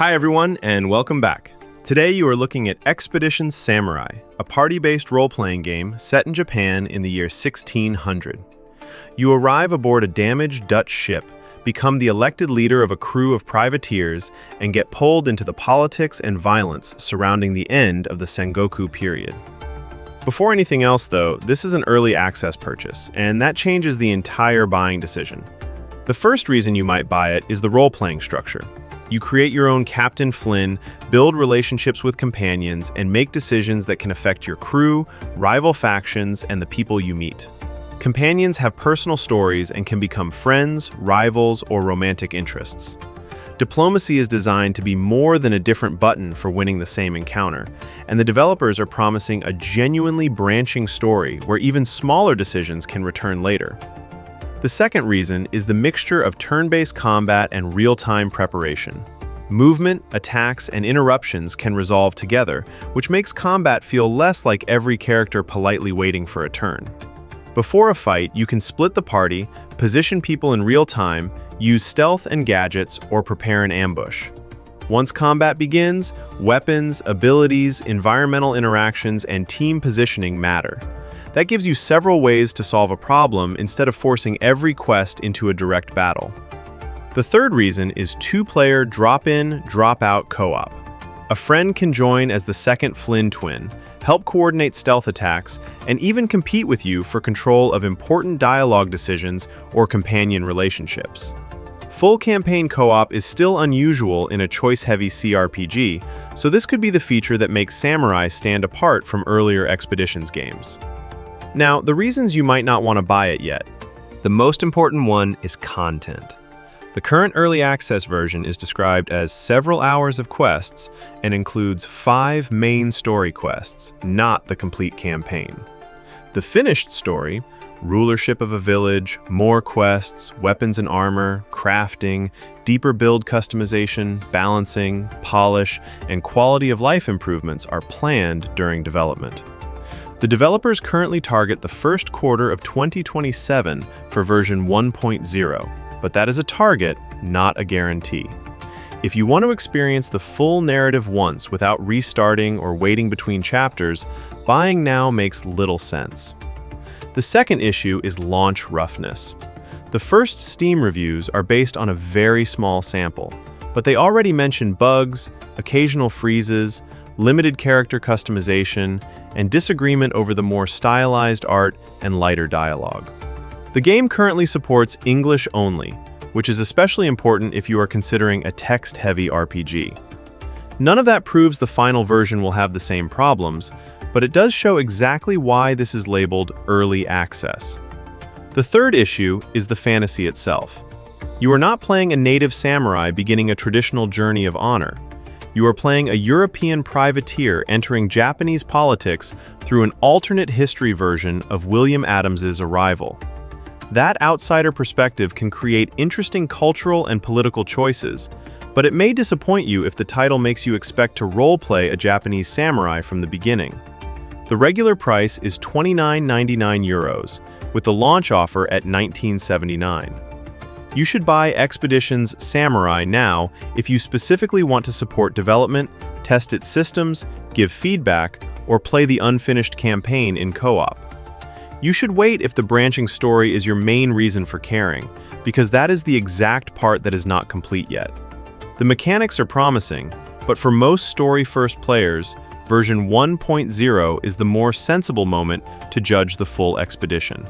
Hi everyone, and welcome back. Today you are looking at Expedition Samurai, a party-based role-playing game set in Japan in the year 1600. You arrive aboard a damaged Dutch ship, become the elected leader of a crew of privateers, and get pulled into the politics and violence surrounding the end of the Sengoku period. Before anything else though, this is an early access purchase, and that changes the entire buying decision. The first reason you might buy it is the role-playing structure. You create your own Captain Flynn, build relationships with companions, and make decisions that can affect your crew, rival factions, and the people you meet. Companions have personal stories and can become friends, rivals, or romantic interests. Diplomacy is designed to be more than a different button for winning the same encounter, and the developers are promising a genuinely branching story where even smaller decisions can return later. The second reason is the mixture of turn-based combat and real-time preparation. Movement, attacks, and interruptions can resolve together, which makes combat feel less like every character politely waiting for a turn. Before a fight, you can split the party, position people in real time, use stealth and gadgets, or prepare an ambush. Once combat begins, weapons, abilities, environmental interactions, and team positioning matter. That gives you several ways to solve a problem instead of forcing every quest into a direct battle. The third reason is two-player drop-in, drop-out co-op. A friend can join as the second Flynn twin, help coordinate stealth attacks, and even compete with you for control of important dialogue decisions or companion relationships. Full campaign co-op is still unusual in a choice-heavy CRPG, so this could be the feature that makes Samurai stand apart from earlier Expeditions games. Now, the reasons you might not want to buy it yet. The most important one is content. The current early access version is described as several hours of quests and includes 5 main story quests, not the complete campaign. The finished story, rulership of a village, more quests, weapons and armor, crafting, deeper build customization, balancing, polish, and quality of life improvements are planned during development. The developers currently target the first quarter of 2027 for version 1.0, but that is a target, not a guarantee. If you want to experience the full narrative once without restarting or waiting between chapters, buying now makes little sense. The second issue is launch roughness. The first Steam reviews are based on a very small sample, but they already mention bugs, occasional freezes, limited character customization, and disagreement over the more stylized art and lighter dialogue. The game currently supports English only, which is especially important if you are considering a text-heavy RPG. None of that proves the final version will have the same problems, but it does show exactly why this is labeled Early Access. The third issue is the fantasy itself. You are not playing a native samurai beginning a traditional journey of honor. You are playing a European privateer entering Japanese politics through an alternate history version of William Adams's arrival. That outsider perspective can create interesting cultural and political choices, but it may disappoint you if the title makes you expect to roleplay a Japanese samurai from the beginning. The regular price is €29.99, with the launch offer at $19.79. You should buy Expeditions Samurai now if you specifically want to support development, test its systems, give feedback, or play the unfinished campaign in co-op. You should wait if the branching story is your main reason for caring, because that is the exact part that is not complete yet. The mechanics are promising, but for most story-first players, version 1.0 is the more sensible moment to judge the full expedition.